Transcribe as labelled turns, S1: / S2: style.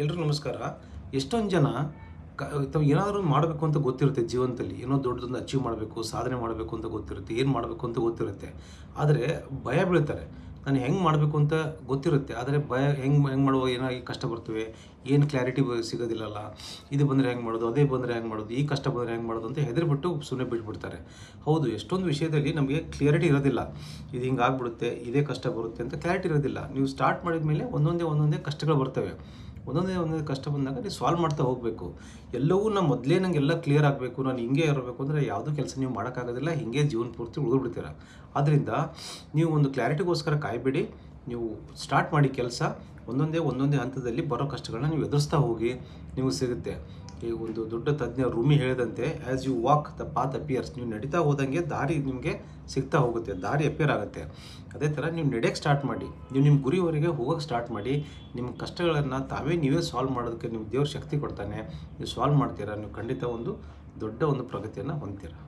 S1: ಎಲ್ರಿಗೂ ನಮಸ್ಕಾರ. ಎಷ್ಟೊಂದು ಜನ ತಾವು ಏನಾದರೂ ಮಾಡಬೇಕು ಅಂತ ಗೊತ್ತಿರುತ್ತೆ ಜೀವನದಲ್ಲಿ. ಏನೋ ದೊಡ್ಡದೊಂದು ಅಚೀವ್ ಮಾಡಬೇಕು, ಸಾಧನೆ ಮಾಡಬೇಕು ಅಂತ ಗೊತ್ತಿರುತ್ತೆ, ಏನು ಮಾಡಬೇಕು ಅಂತ ಗೊತ್ತಿರುತ್ತೆ. ಆದರೆ ಭಯ ಬೀಳ್ತಾರೆ. ನಾನು ಹೆಂಗೆ ಮಾಡಬೇಕು ಅಂತ ಗೊತ್ತಿರುತ್ತೆ, ಆದರೆ ಭಯ ಹೆಂಗೆ ಮಾಡುವ ಏನಾಗಿ ಕಷ್ಟ ಬರ್ತವೆ, ಏನು ಕ್ಲಾರಿಟಿ ಸಿಗೋದಿಲ್ಲಲ್ಲ, ಇದು ಬಂದರೆ ಹೆಂಗೆ ಮಾಡೋದು, ಅದೇ ಬಂದರೆ ಹೆಂಗೆ ಮಾಡೋದು, ಈ ಕಷ್ಟ ಬಂದರೆ ಹೆಂಗೆ ಮಾಡೋದು ಅಂತ ಹೆದರಿಬಿಟ್ಟು ಸುಮ್ಮನೆ ಬಿಟ್ಬಿಡ್ತಾರೆ. ಹೌದು, ಎಷ್ಟೊಂದು ವಿಷಯದಲ್ಲಿ ನಮಗೆ ಕ್ಲಿಯರಿಟಿ ಇರೋದಿಲ್ಲ. ಇದು ಹಿಂಗೆ ಆಗ್ಬಿಡುತ್ತೆ, ಇದೇ ಕಷ್ಟ ಬರುತ್ತೆ ಅಂತ ಕ್ಲಾರಿಟಿ ಇರೋದಿಲ್ಲ. ನೀವು ಸ್ಟಾರ್ಟ್ ಮಾಡಿದ ಮೇಲೆ ಒಂದೊಂದೇ ಕಷ್ಟಗಳು ಬರ್ತವೆ. ಒಂದೊಂದೇ ಕಷ್ಟ ಬಂದಾಗ ನೀವು ಸಾಲ್ವ್ ಮಾಡ್ತಾ ಹೋಗಬೇಕು. ಎಲ್ಲವೂ ಮೊದಲೇ ನಂಗೆಲ್ಲ ಕ್ಲಿಯರ್ ಆಗಬೇಕು, ನಾನು ಹಿಂಗೆ ಇರಬೇಕು ಅಂದರೆ ಯಾವುದೂ ಕೆಲಸ ನೀವು ಮಾಡೋಕ್ಕಾಗೋದಿಲ್ಲ. ಹಿಂಗೆ ಜೀವನ ಪೂರ್ತಿ ಉಳಿದ್ಬಿಡ್ತೀರ. ಆದ್ದರಿಂದ ನೀವು ಒಂದು ಕ್ಲಾರಿಟಿಗೋಸ್ಕರ ಕಾಯಬೇಡಿ. ನೀವು ಸ್ಟಾರ್ಟ್ ಮಾಡಿ ಕೆಲಸ. ಒಂದೊಂದೇ ಹಂತದಲ್ಲಿ ಬರೋ ಕಷ್ಟಗಳನ್ನ ನೀವು ಎದುರಿಸ್ತಾ ಹೋಗಿ, ನಿಮಗೆ ಸಿಗುತ್ತೆ. ಈ ಒಂದು ದೊಡ್ಡ ತಜ್ಞ ರೂಮಿ ಹೇಳಿದಂತೆ, as you walk the path appears. ನೀವು ನಡೀತಾ ಹೋದಂಗೆ ದಾರಿ ನಿಮಗೆ ಸಿಗ್ತಾ ಹೋಗುತ್ತೆ, ದಾರಿ ಅಪಿಯರ್ ಆಗುತ್ತೆ. ಅದೇ ಥರ ನೀವು ನಡೆಯೋಕ್ಕೆ ಸ್ಟಾರ್ಟ್ ಮಾಡಿ, ನೀವು ನಿಮ್ಮ ಗುರಿವರೆಗೆ ಹೋಗೋಕ್ಕೆ ಸ್ಟಾರ್ಟ್ ಮಾಡಿ. ನಿಮ್ಮ ಕಷ್ಟಗಳನ್ನು ನೀವೇ ಸಾಲ್ವ್ ಮಾಡೋದಕ್ಕೆ ನಿಮ್ಗೆ ದೇವ್ರ ಶಕ್ತಿ ಕೊಡ್ತಾನೆ. ನೀವು ಸಾಲ್ವ್ ಮಾಡ್ತೀರಾ, ನೀವು ಖಂಡಿತ ಒಂದು ದೊಡ್ಡ ಪ್ರಗತಿಯನ್ನು ಹೊಂದ್ತೀರಾ.